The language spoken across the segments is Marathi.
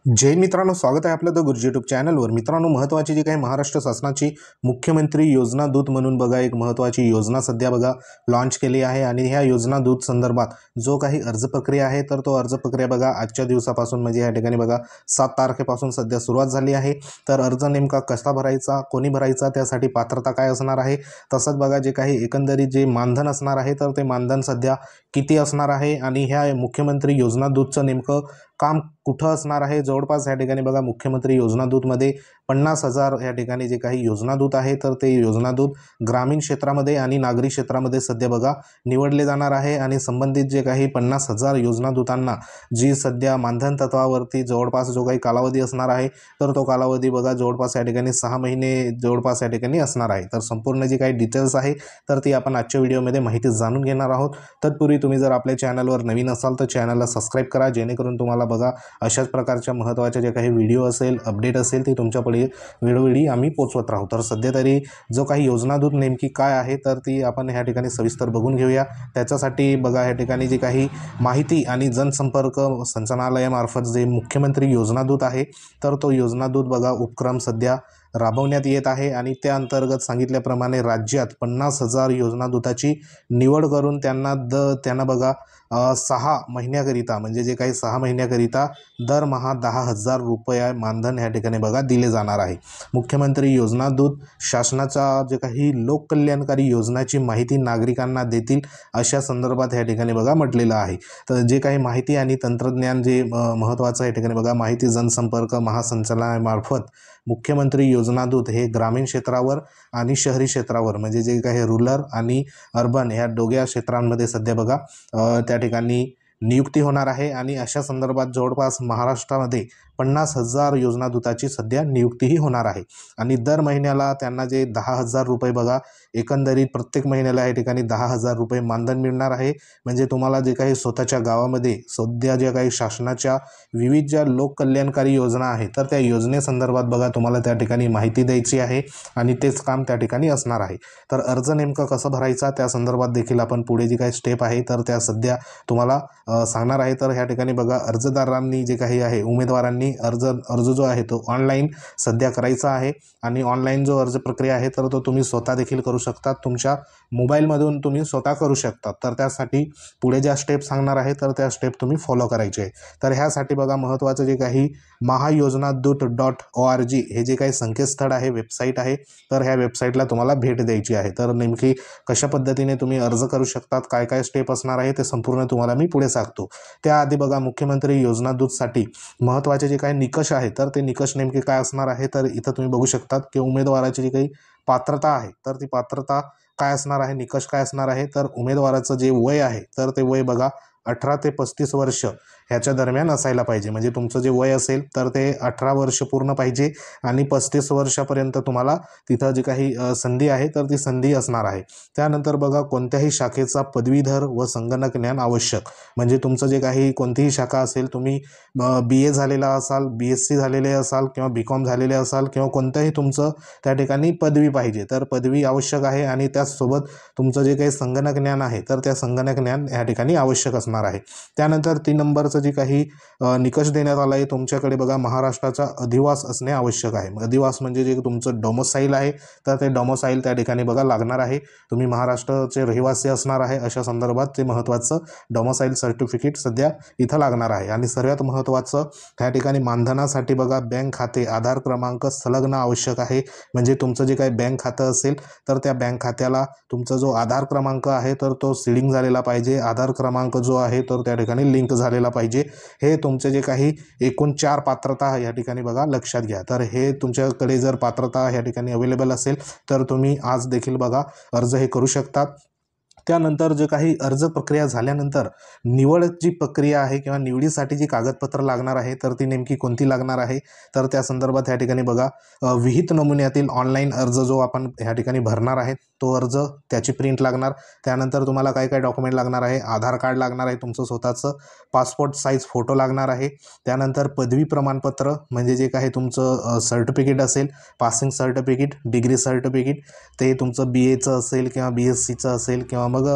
जय मित्रांनो, स्वागत आहे आपलं द गुरुजी यूट्यूब चॅनलवर। मित्रांनो, महत्त्वाची जी काही महाराष्ट्र शासनाची मुख्यमंत्री योजना दूत म्हणून बघा एक महत्त्वाची योजना सध्या बघा लॉन्च केली आहे आणि ह्या योजना दूत संदर्भात जो काही अर्ज प्रक्रिया आहे तर तो अर्ज प्रक्रिया बघा आजच्या दिवसापासून म्हणजे या ठिकाणी बघा 7 तारखेपासून सध्या सुरुवात झाली आहे। तर अर्ज नेमका कसा भरायचा, कोणी भरायचा, त्यासाठी पात्रता काय असणार आहे, तसंच बघा जे काही एकंदरीत जे मानधन असणार आहे तर ते मानधन सध्या किती असणार आहे आणि ह्या मुख्यमंत्री योजना दूतचं नेमकं काम कुठं असणार आहे। जवळपास या ठिकाणी बघा मुख्यमंत्री योजना दूतमध्ये 50,000 या ठिकाणी जे काही योजना दूत आहे तर ते योजना दूत ग्रामीण क्षेत्रामध्ये आणि नागरी क्षेत्रामध्ये सध्या बघा निवडले जाणार आहे आणि संबंधित जे काही 50,000 योजना दूतांना जी सध्या मानधन तत्वावरती जवळपास जो काही कालावधी असणार आहे तर तो कालावधी बघा जवळपास या ठिकाणी 6 महिने जवळपास या ठिकाणी असणार आहे। तर संपूर्ण जी काही डिटेल्स आहे तर ती आपण आजच्या व्हिडिओमध्ये माहिती जाणून घेणार आहोत। तत्पूर्वी तुम्ही जर आपल्या चॅनलवर नवीन असाल तर चॅनलला सबस्क्राईब करा, जेणेकरून तुम्हाला बघा अशाच प्रकारच्या महत्त्वाच्या जे काही व्हिडिओ असेल, अपडेट असेल ते तुमच्याकडे वेळोवेळी आम्ही पोचवत राहू। तर सध्या तरी जो काही योजना दूत नेमकी काय आहे तर ती आपण ह्या ठिकाणी सविस्तर बघून घेऊया। त्याच्यासाठी बघा ह्या ठिकाणी जी काही माहिती आणि जनसंपर्क संचालनालयामार्फत जे मुख्यमंत्री योजना दूत आहे तर तो योजना दूत बघा उपक्रम सध्या राबवण्यात येत आहे आणि त्या अंतर्गत सांगितल्याप्रमाणे राज्यात 50,000 योजना दूताची निवड करून त्यांना बघा 6 महिन्याकरिता म्हणजे जे काही 6 महिन्याकरिता दरमहा 10,000 रुपये मानधन ह्या ठिकाणी बघा दिले जाणार आहे। मुख्यमंत्री योजना दूत शासनाचा जे काही लोककल्याणकारी योजनाची माहिती नागरिकांना देतील अशा संदर्भात ह्या ठिकाणी बघा म्हटलेलं आहे। तर जे काही माहिती आणि तंत्रज्ञान जे महत्त्वाचं या ठिकाणी बघा माहिती जनसंपर्क महासंचालनालयामार्फत मुख्यमंत्री योजना दूत हे ग्रामीण क्षेत्रावर आणि शहरी क्षेत्रावर म्हणजे जे काही रूरल आणि अर्बन ह्या दोघ्या क्षेत्रांमध्ये सध्या बघा त्या ठिकाणी नियुक्ती होणार आहे आणि अशा संदर्भात जवळपास महाराष्ट्रामध्ये 50,000 योजना दूताची सध्या नियुक्तीही होणार आहे आणि दर महिन्याला त्यांना जे 10,000 रुपये बघा एकंदरीत प्रत्येक महिन्याला या ठिकाणी 10,000 रुपये मानधन मिळणार आहे। म्हणजे तुम्हाला जे काही स्वतःच्या गावामध्ये सध्या ज्या काही शासनाच्या विविध ज्या लोककल्याणकारी योजना आहे तर त्या योजनेसंदर्भात बघा तुम्हाला त्या ठिकाणी माहिती द्यायची आहे आणि तेच काम त्या ठिकाणी असणार आहे। तर अर्ज नेमका कसं भरायचा त्या संदर्भात देखील आपण पुढे जी काही स्टेप आहे तर त्या सध्या तुम्हाला सांगणार आहे। तर ह्या ठिकाणी बघा अर्जदारांनी जे काही आहे उमेदवारांनी अर्ज जो आहे तो ऑनलाईन सध्या करायचा आहे आणि ऑनलाईन जो अर्ज प्रक्रिया आहे तर तो तुम्ही स्वतः देखील करू शकता, तुमच्या मोबाईलमधून तुम्ही स्वतः करू शकता। तर त्यासाठी पुढे ज्या स्टेप सांगणार आहे तर त्या स्टेप तुम्ही फॉलो करायचे आहे। तर ह्यासाठी बघा महत्त्वाचं जे काही महायोजनादूत.org हे जे काही संकेतस्थळ आहे, वेबसाईट आहे तर ह्या वेबसाईटला तुम्हाला भेट द्यायची आहे। तर नेमकी कशा पद्धतीने तुम्ही अर्ज करू शकतात, काय काय स्टेप असणार आहे ते संपूर्ण तुम्हाला मी पुढे सांगतो। त्याआधी बघा मुख्यमंत्री योजना दूतसाठी महत्त्वाचे जे काही निकष आहे तर ते निकष नेमके काय असणार आहे तर इथं तुम्ही बघू शकतात की उमेदवाराची जी काही पात्रता आहे तर ती पात्रता काय असणार आहे, निकष काय असणार आहे तर उमेदवाराचं जे वय आहे तर ते वय बघा 18 ते 35 वर्ष ह्याच्या दरम्यान असायला पाहिजे। म्हणजे तुमचं जे वय असेल तर ते 18 वर्ष पूर्ण पाहिजे आणि 35 वर्षापर्यंत तुम्हाला तिथं जी काही संधी आहे तर ती संधी असणार आहे। त्यानंतर बघा कोणत्याही शाखेचा पदवीधर व संगणक ज्ञान आवश्यक, म्हणजे तुमचं जे काही कोणतीही शाखा असेल, तुम्ही BA झालेला असाल, BSc झालेले असाल किंवा BCom झालेले असाल किंवा कोणत्याही तुमचं त्या ठिकाणी पदवी पाहिजे तर पदवी आवश्यक आहे आणि त्याचसोबत तुमचं जे काही संगणक ज्ञान आहे तर त्या संगणक ज्ञान ह्या ठिकाणी आवश्यक असणार आहे। त्यानंतर 3 नंबरचं जे काही निकष देण्यात आला आहे तुमच्याकडे बघा महाराष्ट्राचा अधिवास असणे आवश्यक आहे। अधिवास म्हणजे जे तुमचं डोमोसाईल आहे तर ते डोमोसाईल त्या ठिकाणी बघा लागणार आहे, तुम्ही महाराष्ट्राचे रहिवासी असणार आहे अशा संदर्भात ते महत्त्वाचं डोमोसाईल सर्टिफिकेट सध्या इथं लागणार आहे। आणि सर्वात महत्त्वाचं त्या ठिकाणी मानधनासाठी बघा बँक खाते, आधार क्रमांक संलग्न आवश्यक आहे। म्हणजे तुमचं जे काही बँक खातं असेल तर त्या बँक खात्याला तुमचा जो आधार क्रमांक आहे तर तो सीडिंग झालेला पाहिजे, आधार क्रमांक जो आहे तर त्या ठिकाणी लिंक झालेला पाहिजे। हे तुमचे जे काही एकूण 4 पात्रता या ठिकाणी बघा लक्षात घ्या। तर हे तुमच्याकडे जर पात्रता या ठिकाणी अवेलेबल असेल तर तुम्ही आज देखील बघा अर्ज हे करू शकतात। त्यानंतर जे काही अर्ज प्रक्रिया झाल्यानंतर निवड जी प्रक्रिया आहे किंवा निवडीसाठी जी कागदपत्र लागणार आहे तर ती नेमकी कोणती लागणार आहे तर त्या संदर्भात या ठिकाणी बघा विहित नमुन्यातील ऑनलाईन अर्ज जो आपण ह्या ठिकाणी भरणार आहे तो अर्ज त्याची प्रिंट लागणार। त्यानंतर तुम्हाला काय काय डॉक्युमेंट लागणार आहे, आधार कार्ड लागणार आहे तुमचं स्वतःचं, पासपोर्ट साईज फोटो लागणार आहे। त्यानंतर पदवी प्रमाणपत्र म्हणजे जे काही तुमचं सर्टिफिकेट असेल, पासिंग सर्टिफिकेट, डिग्री सर्टिफिकेट, ते तुमचं BAचं असेल किंवा BScचं असेल किंवा मग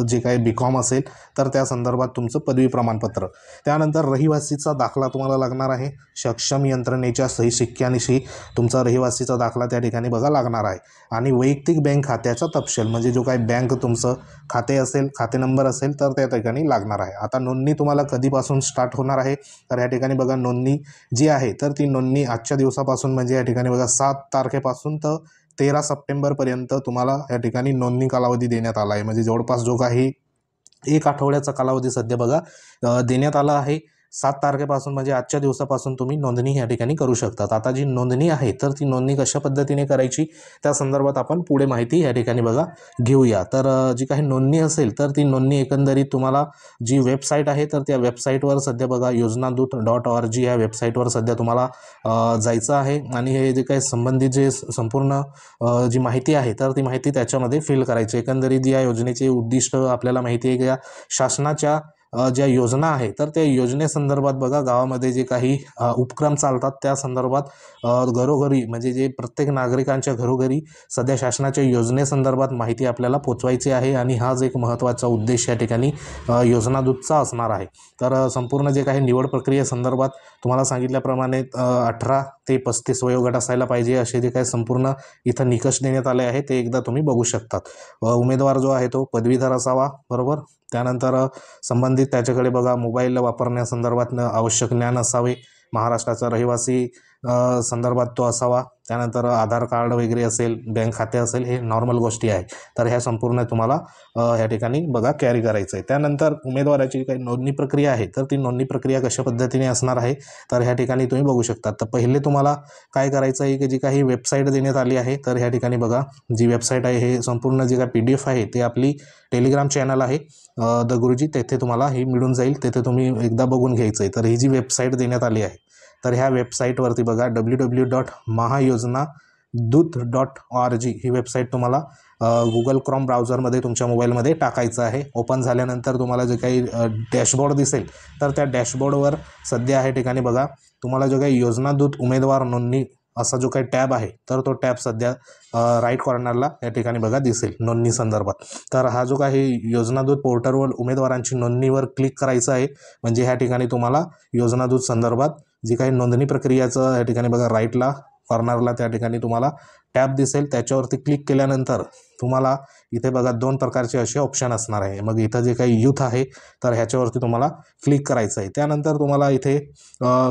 जे काही BCom असेल तर त्या संदर्भात तुमचं पदवी प्रमाणपत्र. त्यानंतर रहिवासीचा दाखला तुम्हाला लागणार आहे. सक्षम यंत्रणेच्या सही शिक्क्यानिशी तुमचा रहिवासीचा दाखला त्या ठिकाणी बघा लागणार आहे. आणि वैयक्तिक बँक खात्याचा तपशील म्हणजे जो काही बँक तुमचं खाते असेल, खाते नंबर असेल तर त्या ठिकाणी लागणार आहे. आता नोंदणी तुम्हाला कधीपासून स्टार्ट होणार आहे तर या ठिकाणी बघा नोंदणी जी आहे तर ती नोंदणी आजच्या दिवसापासून म्हणजे या ठिकाणी बघा 7 तारखेपासून तर 13 सप्टेंबरपर्यंत तुम्हाला या ठिकाणी नोंदणी कालावधी देण्यात आला आहे. म्हणजे जवळपास जो काही 1 आठवड्याचा कालावधी सध्या बघा देण्यात आला आहे. 7 तारखेपासून म्हणजे आजच्या दिवसापासून तुम्ही नोंदणी या ठिकाणी करू शकतात. आता जी नोंदणी आहे तर ती नोंदणी कशा पद्धतीने करायची त्या संदर्भात आपण पुढे माहिती या ठिकाणी बघा घेऊया. तर जी काही नोंदणी असेल तर ती नोंदणी एकंदरीत तुम्हाला जी वेबसाईट आहे तर त्या वेबसाईटवर सध्या बघा योजनादूत.org ह्या वेबसाईटवर सध्या तुम्हाला जायचं आहे आणि हे जे काही संबंधित जे संपूर्ण जी माहिती आहे तर ती माहिती त्याच्यामध्ये फिल करायची. एकंदरीत या योजनेचे उद्दिष्ट आपल्याला माहिती आहे की या शासनाच्या ज्या योजना आहे तर त्या योजनेसंदर्भात बघा गावामध्ये जे काही उपक्रम चालतात त्या संदर्भात घरोघरी म्हणजे जे प्रत्येक नागरिकांच्या घरोघरी सध्या शासनाच्या योजनेसंदर्भात माहिती आपल्याला पोचवायची आहे आणि हाच एक महत्त्वाचा उद्देश या ठिकाणी योजनादूतचा असणार आहे. तर संपूर्ण जे काही निवड प्रक्रियेसंदर्भात तुम्हाला सांगितल्याप्रमाणे 18 ते 35 वयोगट असायला पाहिजे असे जे काही संपूर्ण इथं निकष देण्यात आले आहे ते एकदा तुम्ही बघू शकतात. उमेदवार जो आहे तो पदवीधर असावा, बरोबर. त्यानंतर संबंधित त्याच्याकडे बघा मोबाईल वापरण्यासंदर्भात आवश्यक ज्ञान असावे. महाराष्ट्राचा रहिवासी संदर्भात तो असावा. त्यानंतर आधार कार्ड वगैरे असेल, बँक खाते असेल, हे नॉर्मल गोष्टी आहे. तर ह्या संपूर्ण तुम्हाला ह्या ठिकाणी बघा कॅरी करायचं आहे. त्यानंतर उमेदवाराची काही नोंदणी प्रक्रिया आहे तर ती नोंदणी प्रक्रिया कशा पद्धतीने असणार आहे तर ह्या ठिकाणी तुम्ही बघू शकता. तर पहिले तुम्हाला काय करायचं आहे की जी काही वेबसाईट देण्यात आली आहे तर ह्या ठिकाणी बघा जी वेबसाईट आहे हे संपूर्ण जे काही PDF आहे ते आपली टेलिग्राम चॅनल आहे द गुरुजी, तेथे तुम्हाला ही मिळून जाईल. तेथे तुम्ही एकदा बघून घ्यायचं आहे. तर ही जी वेबसाईट देण्यात आली आहे तर ह्या वेबसाईटवरती बघा www.mahayojnadut.org ही वेबसाईट तुम्हाला गुगल क्रोम ब्राउझरमध्ये तुमच्या मोबाईलमध्ये टाकायचं आहे. ओपन झाल्यानंतर तुम्हाला जे काही डॅशबोर्ड दिसेल तर त्या डॅशबोर्डवर सध्या ह्या ठिकाणी बघा तुम्हाला जो काही योजनादूत उमेदवार नोंदणी असा जो काही टॅब आहे तर तो टॅब सध्या राईट कॉर्नरला या ठिकाणी बघा दिसेल नोंदणी संदर्भात. तर हा जो काही योजनादूत पोर्टलवर उमेदवारांची नोंदणीवर क्लिक करायचं आहे. म्हणजे ह्या ठिकाणी तुम्हाला योजनादूत संदर्भात जी काही नोंदणी प्रक्रियाचं या ठिकाणी बघा राईटला कॉर्नरला त्या ठिकाणी तुम्हाला टॅब दिसेल. त्याच्यावरती क्लिक केल्यानंतर तुम्हाला इथे बघा 2 प्रकारचे असे ऑप्शन असणार आहे. मग इथं जे काही यूथ आहे तर ह्याच्यावरती तुम्हाला क्लिक करायचं आहे. त्यानंतर तुम्हाला इथे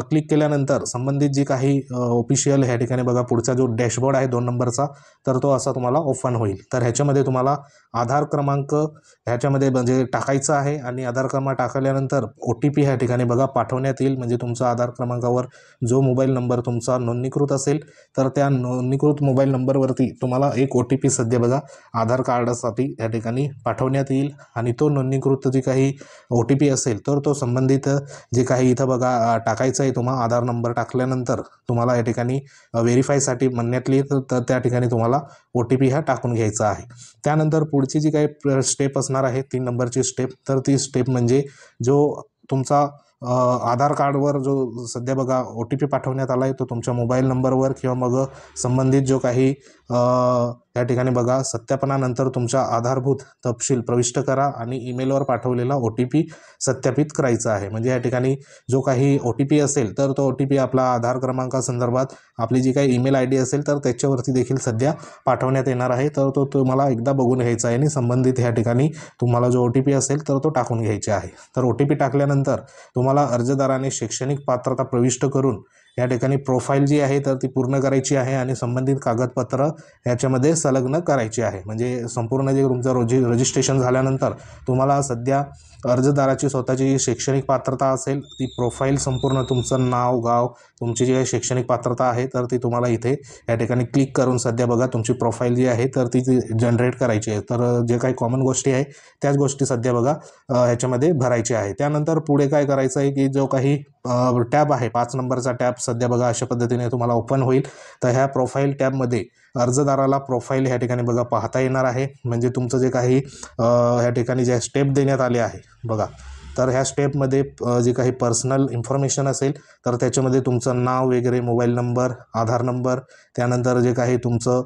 क्लिक केल्यानंतर संबंधित जी काही ऑफिशियल ह्या ठिकाणी बघा पुढचा जो डॅशबोर्ड आहे 2 नंबरचा तर तो असा तुम्हाला ओपन होईल. तर ह्याच्यामध्ये तुम्हाला आधार क्रमांक ह्याच्यामध्ये म्हणजे टाकायचा आहे आणि आधार क्रमांक टाकल्यानंतर OTP ह्या ठिकाणी बघा पाठवण्यात येईल. म्हणजे तुमचा आधार क्रमांकावर जो मोबाईल नंबर तुमचा नोंदणीकृत असेल तर त्या नोंदणीकृत मोबाईल नंबरवरती तुम्हाला एक OTP सध्या बघा आधार कार्डासाठी या ठिकाणी पाठवण्यात येईल आणि तो नोंदणीकृत जी काही OTP असेल तर तो संबंधित जे काही इथं बघा टाकायचं आहे. तुम्हाला आधार नंबर टाकल्यानंतर तुम्हाला या ठिकाणी व्हेरीफायसाठी म्हणण्यातली तर त्या ठिकाणी तुम्हाला OTP ह्या टाकून घ्यायचा आहे. त्यानंतर पुढची जी काही स्टेप असणार आहे 3 नंबरची स्टेप तर ती स्टेप म्हणजे जो तुमचा आधार कार्डवर जो सध्या बघा OTP पाठवण्यात आला आहे तो तुमच्या मोबाईल नंबरवर किंवा मग संबंधित जो काही या ठिकाणी बघा सत्यापनानंतर तुमचा आधारभूत तपशील प्रविष्ट करा आणि ईमेलवर पाठवलेला OTP सत्यापित करायचा आहे. म्हणजे या ठिकाणी जो काही OTP असेल तर तो OTP आपला आधार क्रमांकासंदर्भात आपली जी काही ईमेल ID असेल तर त्याच्यावरती देखील सध्या पाठवण्यात येणार आहे. तर तो तुम्हाला एकदा बघून घ्यायचा आहे आणि संबंधित ह्या ठिकाणी तुम्हाला जो OTP असेल तर तो टाकून घ्यायचा आहे. तर OTP टाकल्यानंतर तुम्हाला अर्जदाराने शैक्षणिक पात्रता प्रविष्ट करून या ठिकाणी प्रोफाईल जी आहे तर ती पूर्ण करायची आहे आणि संबंधित कागदपत्र याच्यामध्ये संलग्न करायची आहे. म्हणजे संपूर्ण जे तुमचं रजिस्ट्रेशन झाल्यानंतर तुम्हाला सध्या अर्जदाराची स्वतःची शैक्षणिक पात्रता असेल ती प्रोफाईल संपूर्ण तुमचं नाव, गाव, तुमची जी काही शैक्षणिक पात्रता आहे तर ती तुम्हाला इथे या ठिकाणी क्लिक करून सध्या बघा तुमची प्रोफाईल जी आहे तर ती जनरेट करायची आहे. तर जे काही कॉमन गोष्टी आहे त्याच गोष्टी सध्या बघा ह्याच्यामध्ये भरायची आहे. त्यानंतर पुढे काय करायचं आहे की जो काही टॅब आहे 5 नंबरचा टॅब सध्या बघा अशा पद्धतीने तुम्हाला ओपन होईल. तर ह्या प्रोफाईल टॅबमध्ये अर्जदाराला प्रोफाईल ह्या ठिकाणी बघा पाहता येणार आहे. म्हणजे तुमचं जे काही ह्या ठिकाणी ज्या स्टेप देण्यात आले आहे बघा तर ह्या स्टेपमध्ये जे काही पर्सनल इन्फॉर्मेशन असेल तर त्याच्यामध्ये तुमचं नाव वगैरे, मोबाईल नंबर, आधार नंबर, त्यानंतर जे काही तुमचं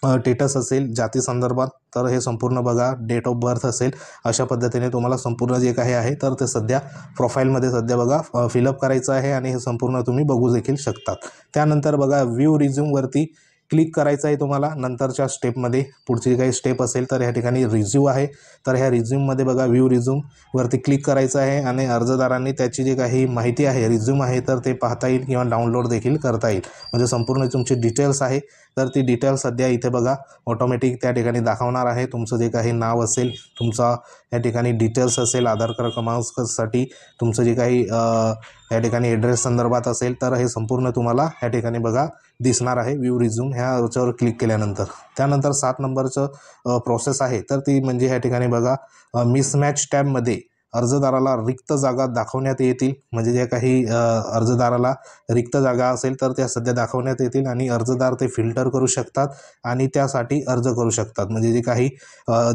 स्टेटस असेल जाती संदर्भात, तर हे संपूर्ण बघा, डेट ऑफ बर्थ असेल, अशा पद्धतीने तुम्हाला संपूर्ण जे काही आहे तर ते सध्या प्रोफाईलमध्ये सध्या बघा फिलअप करायचं आहे आणि हे संपूर्ण तुम्ही बघू देखील शकतात. त्यानंतर बघा व्ह्यू रिझ्यूमवरती क्लिक करायचं आहे तुम्हाला. नंतरच्या स्टेपमध्ये पुढची काही स्टेप असेल तर ह्या ठिकाणी रिझ्यू आहे, तर ह्या रिझ्यूममध्ये बघा व्ह्यू रिझ्यूमवरती क्लिक करायचं आहे आणि अर्जदारांनी त्याची जी काही माहिती आहे रिझ्यूम आहे तर ते पाहता येईल किंवा डाउनलोड देखील करता येईल. म्हणजे संपूर्ण तुमची डिटेल्स आहे तर ती डिटेल्स सध्या इथे बघा ऑटोमॅटिक त्या ठिकाणी दाखवणार आहे. तुमचं जे काही नाव असेल, तुमचा या ठिकाणी डिटेल्स असेल, आधार कार्ड क्रमांकासाठी तुमचं जे काही या ठिकाणी ॲड्रेस संदर्भात असेल तर हे संपूर्ण तुम्हाला या ठिकाणी बघा दिसणार आहे व्ह्यू रिझ्यूम ह्या याच्यावर क्लिक केल्यानंतर. त्यानंतर 7 नंबरचं प्रोसेस आहे तर ती म्हणजे ह्या ठिकाणी बघा मिसमॅच टॅबमध्ये अर्जदाराला रिक्त जागा दाखवण्यात येतील. म्हणजे जे काही अर्जदाराला रिक्त जागा असेल तर त्या सध्या दाखवण्यात येतील आणि अर्जदार ते फिल्टर करू शकतात आणि त्यासाठी अर्ज करू शकतात. म्हणजे जी काही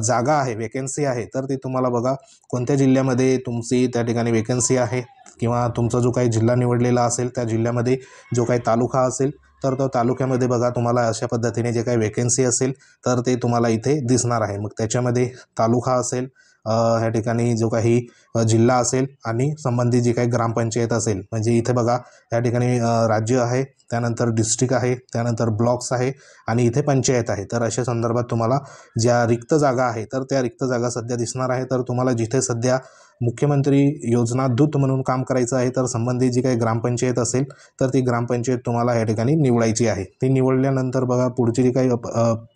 जागा आहे, वेकेन्सी आहे, तर ती तुम्हाला बघा कोणत्या जिल्ह्यामध्ये तुमची त्या ठिकाणी वेकेन्सी आहे किंवा तुमचा जो काही जिल्हा निवडलेला असेल त्या जिल्ह्यामध्ये जो काही तालुका असेल तर तो तालुक्यामध्ये बघा तुम्हाला अशा पद्धतीने जे काही वेकेन्सी असेल तर ते तुम्हाला इथे दिसणार आहे. मग त्याच्यामध्ये तालुका असेल, ह्या ठिकाणी जो काही जिल्हा असेल आणि संबंधित जी काही ग्रामपंचायत असेल, म्हणजे इथे बघा या ठिकाणी राज्य आहे, त्यानंतर डिस्ट्रिक्ट आहे, त्यानंतर ब्लॉक्स आहे आणि इथे पंचायत आहे. तर अशा संदर्भात तुम्हाला ज्या रिक्त जागा आहे तर त्या रिक्त जागा सध्या दिसणार आहे. तर तुम्हाला जिथे सध्या मुख्यमंत्री योजना दूत म्हणून काम करायचं आहे तर संबंधित जी काही ग्रामपंचायत असेल तर ती ग्रामपंचायत तुम्हाला या ठिकाणी निवडायची आहे. ती निवडल्यानंतर बघा पुढची जी काही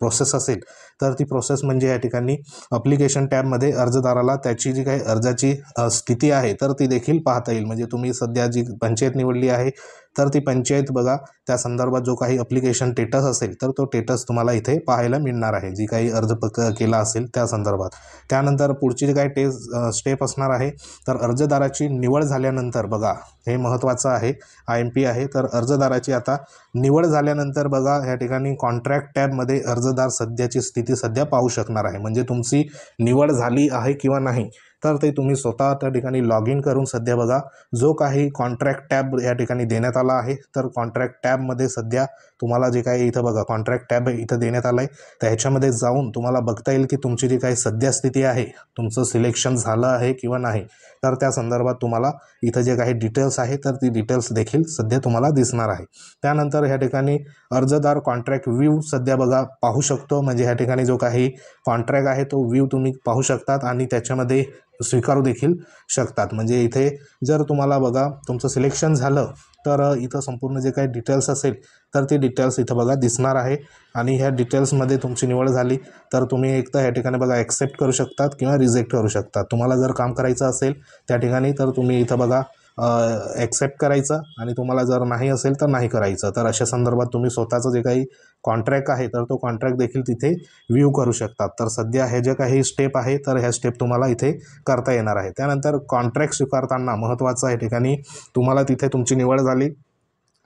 प्रोसेस असेल तर ती प्रोसेस म्हणजे या ठिकाणी अप्लिकेशन टॅबमध्ये अर्जदाराला त्याची जी काही अर्जाची स्थिती आहे तर ती देखील पाहता येईल. म्हणजे तुम्ही सध्या जी पंचायत निवडली आहे तर ती पंचायत बघा त्या संदर्भात जो काही अप्लिकेशन स्टेटस असेल तर तो स्टेटस तुम्हाला इथे पाहायला मिळणार आहे, जी काही अर्ज केला असेल त्या संदर्भात. त्यानंतर पुढची जी काही स्टेप असणार आहे तर अर्जदाराची निवड झाल्यानंतर बघा हे महत्त्वाचं आहे, IMP आहे. तर अर्जदाराची आता निवड झाल्यानंतर बघा या ठिकाणी कॉन्ट्रॅक्ट टॅबमध्ये अर्जदार सध्याची स्थिती सध्या पाहू शकणार आहे. म्हणजे तुमची निवड झाली आहे किंवा नाही तर ते तुम्ही स्वतः त्या ठिकाणी लॉग इन करून सध्या बघा जो काही कॉन्ट्रॅक्ट टॅब या ठिकाणी देण्यात आला आहे तर कॉन्ट्रॅक्ट टॅबमध्ये सध्या तुम्हाला जे काही इथं बघा कॉन्ट्रॅक्ट टॅब इथं देण्यात आलं आहे तर ह्याच्यामध्ये जाऊन तुम्हाला बघता येईल की तुमची जी काही सध्या स्थिती आहे, तुमचं सिलेक्शन झालं आहे किंवा नाही, तर त्या संदर्भात तुम्हाला इथं जे काही डिटेल्स आहे तर ती डिटेल्स देखील सध्या तुम्हाला दिसणार आहे. त्यानंतर ह्या ठिकाणी अर्जदार कॉन्ट्रॅक्ट व्ह्यू सध्या बघा पाहू शकतो. म्हणजे ह्या ठिकाणी जो काही कॉन्ट्रॅक्ट आहे तो व्ह्यू तुम्ही पाहू शकतात आणि त्याच्यामध्ये स्वीकारू देखील शकतात. म्हणजे इथे जर तुम्हाला बघा तुमचं सिलेक्शन झालं तर इथं संपूर्ण जे काही डिटेल्स असेल तर ती डिटेल्स इथं बघा दिसणार आहे आणि ह्या डिटेल्समध्ये तुमची निवड झाली तर तुम्ही एक तर ह्या ठिकाणी बघा ॲक्सेप्ट करू शकतात किंवा रिजेक्ट करू शकतात. तुम्हाला जर काम करायचं असेल त्या ठिकाणी तर तुम्ही इथं बघा ॲक्सेप्ट करायचं आणि तुम्हाला जर नाही असेल तर नाही करायचं. तर अशा संदर्भात तुम्ही स्वतःचं जे काही कॉन्ट्रॅक्ट आहे तर तो कॉन्ट्रॅक्ट देखील तिथे व्ह्यू करू शकतात. तर सध्या हे जे काही स्टेप आहे तर ह्या स्टेप तुम्हाला इथे करता येणार आहे. त्यानंतर कॉन्ट्रॅक्ट स्वीकारताना महत्त्वाचं आहे ठिकाणी तुम्हाला तिथे तुमची निवड झाली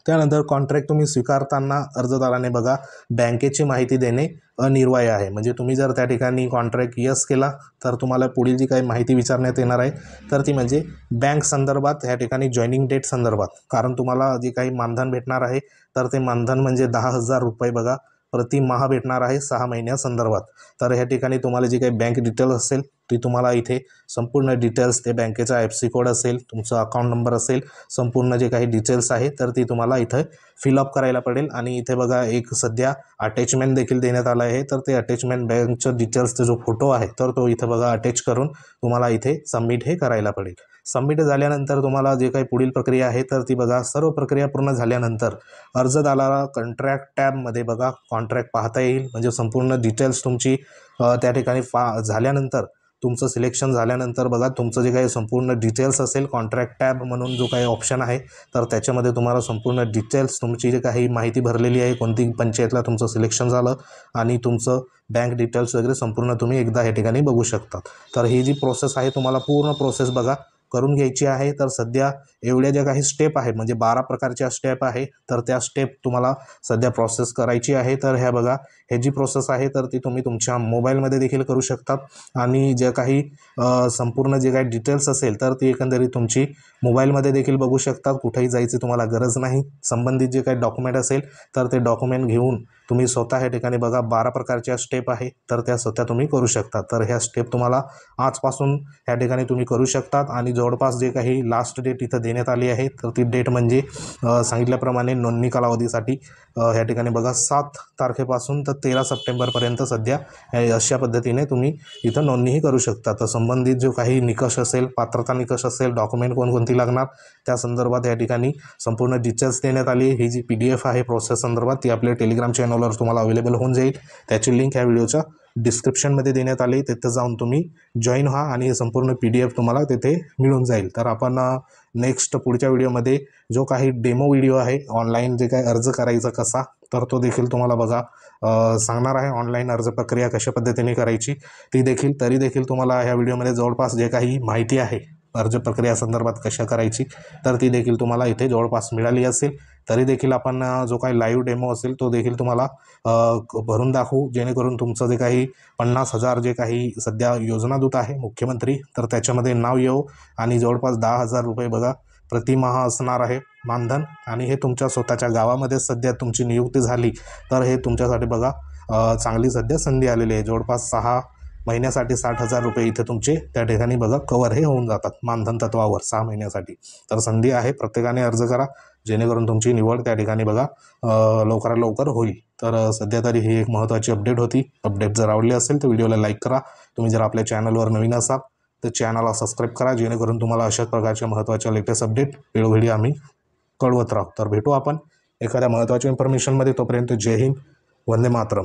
त्यानंतर कॉन्ट्रॅक्ट तुम्ही स्वीकारताना अर्जदाराने बघा बँकेची माहिती देणे अनिवार्य आहे. म्हणजे तुम्ही जर त्या ठिकाणी कॉन्ट्रॅक्ट यस केला तर तुम्हाला पुढील जी काही माहिती विचारण्यात येणार आहे तर ती म्हणजे बँक संदर्भात ह्या ठिकाणी जॉईनिंग डेट संदर्भात. कारण तुम्हाला जे काही मानधन भेटणार आहे तर ते मानधन म्हणजे 10,000 रुपये बघा प्रति माह भेटणार आहे 6 महिन्यासंदर्भात. तर ह्या ठिकाणी तुम्हाला जी काही बँक डिटेल्स असेल ती तुम्हाला इथे संपूर्ण डिटेल्स ते बँकेचा IFSC कोड असेल, तुमचा अकाउंट नंबर असेल, संपूर्ण जे काही डिटेल्स आहे तर ती तुम्हाला इथं फिलअप करायला पडेल. आणि इथे बघा एक सध्या अटॅचमेंट देखील देण्यात आलं आहे तर ते अटॅचमेंट बँकचं डिटेल्सचा जो फोटो आहे तर तो इथं बघा अटॅच करून तुम्हाला इथे सबमिट हे करायला पडेल. सबमिट झाल्यानंतर तुम्हाला जे काही पुढील प्रक्रिया आहे तर ती बघा सर्व प्रक्रिया पूर्ण झाल्यानंतर अर्जदाराला कॉन्ट्रॅक्ट टॅबमध्ये बघा कॉन्ट्रॅक्ट पाहता येईल. म्हणजे संपूर्ण डिटेल्स तुमची त्या ठिकाणी झाल्यानंतर तुमचं सिलेक्शन झाल्यानंतर बघा तुमचं जे काही संपूर्ण डिटेल्स असेल कॉन्ट्रॅक्ट टॅब म्हणून जो काही ऑप्शन आहे तर त्याच्यामध्ये तुम्हाला संपूर्ण डिटेल्स तुमची जे काही माहिती भरलेली आहे कोणती पंचायतला तुमचं सिलेक्शन झालं आणि तुमचं बँक डिटेल्स वगैरे संपूर्ण तुम्ही एकदा या ठिकाणी बघू शकता. तर ही जी प्रोसेस आहे तुम्हाला पूर्ण प्रोसेस बघा करून घ्यायची आहे. तर सध्या एवढ्या ज्या काही स्टेप आहे म्हणजे 12 प्रकारच्या स्टेप आहे तर त्या स्टेप तुम्हाला सध्या प्रोसेस करायची आहे. तर ह्या बघा हे जी प्रोसेस आहे तर ती तुम्ही तुमच्या मोबाईलमध्ये देखील करू शकतात आणि जे काही संपूर्ण जे काही डिटेल्स असेल तर ती एकंदरीत तुमची मोबाईलमध्ये देखील बघू शकतात, कुठेही जायची तुम्हाला गरज नाही. संबंधित जे काही डॉक्युमेंट असेल तर ते डॉक्युमेंट घेऊन तुम्ही स्वतः ह्या ठिकाणी बघा 12 प्रकारच्या स्टेप आहे, तर त्या स्वतः तुम्ही करू शकता. तर ह्या स्टेप तुम्हाला आजपासून ह्या ठिकाणी तुम्ही करू शकतात. आणि जवळपास जे काही लास्ट डेट इथं देण्यात आली आहे, तर ती डेट म्हणजे सांगितल्याप्रमाणे नोंदणी कालावधीसाठी ह्या ठिकाणी बघा 7 तारखेपासून तर 13 सप्टेंबरपर्यंत सध्या अशा पद्धतीने तुम्ही इथं नोंदणीही करू शकता. तर संबंधित जो काही निकष असेल, पात्रता निकष असेल, डॉक्युमेंट कोणकोणती लागणार त्या संदर्भात या ठिकाणी संपूर्ण डिटेल्स देण्यात आली. ही जी PDF आहे प्रोसेस संदर्भात ती आपल्या टेलिग्राम चॅनलवर तुम्हाला अवेलेबल होऊन जाईल. त्याची लिंक ह्या व्हिडिओच्या डिस्क्रिप्शनमध्ये देण्यात आली. तिथं जाऊन तुम्ही जॉईन व्हा आणि हे संपूर्ण PDF तुम्हाला तिथे मिळून जाईल. तर आपण नेक्स्ट पुढच्या व्हिडिओमध्ये जो काही डेमो व्हिडिओ आहे ऑनलाईन जे काही अर्ज करायचा कसा, तर तो देखील तुम्हाला बघा सांगणार आहे. ऑनलाईन अर्ज प्रक्रिया कशा पद्धतीने करायची तरी देखील तुम्हाला ह्या व्हिडिओमध्ये जवळपास जे काही माहिती आहे अर्ज प्रक्रिया संदर्भात कशा करायची तर ती देखील तुम्हाला इथे जवळपास मिळाली असेल. तरी देखील आपण जो काही लाईव्ह डेमो असेल तो देखील तुम्हाला भरून दाखवू, जेणेकरून तुमचं जे काही 50,000 जे काही सध्या योजनादूत आहे मुख्यमंत्री, तर त्याच्यामध्ये नाव येऊ आणि जवळपास 10,000 रुपये बघा प्रतिमाह असणार आहे मानधन. आणि हे तुमच्या स्वतःच्या गावामध्ये सध्या तुमची नियुक्ती झाली तर हे तुमच्यासाठी बघा चांगली सध्या संधी आलेली आहे. जवळपास 6 महिन्यासाठी 60,000 रुपये इथे तुमचे त्या ठिकाणी बघा कवर हे होऊन जातात मानधन तत्वावर 6 महिन्यासाठी. तर संधी आहे, प्रत्येकाने अर्ज करा जेणेकरून तुमची निवड त्या ठिकाणी बघा लवकरात लवकर होईल. तर सध्या तरी ही एक महत्त्वाची अपडेट होती. अपडेट जर आवडली असेल तर व्हिडिओला लाईक करा. तुम्ही जर आपल्या चॅनलवर नवीन असाल तर चॅनलला सबस्क्राईब करा, जेणेकरून तुम्हाला अशाच प्रकारच्या महत्त्वाच्या लेटेस्ट अपडेट वेळोवेळी आम्ही कळवत राहू. तर भेटू आपण एखाद्या महत्त्वाच्या इन्फॉर्मेशनमध्ये. तोपर्यंत जय हिंद, वंदे मातरम.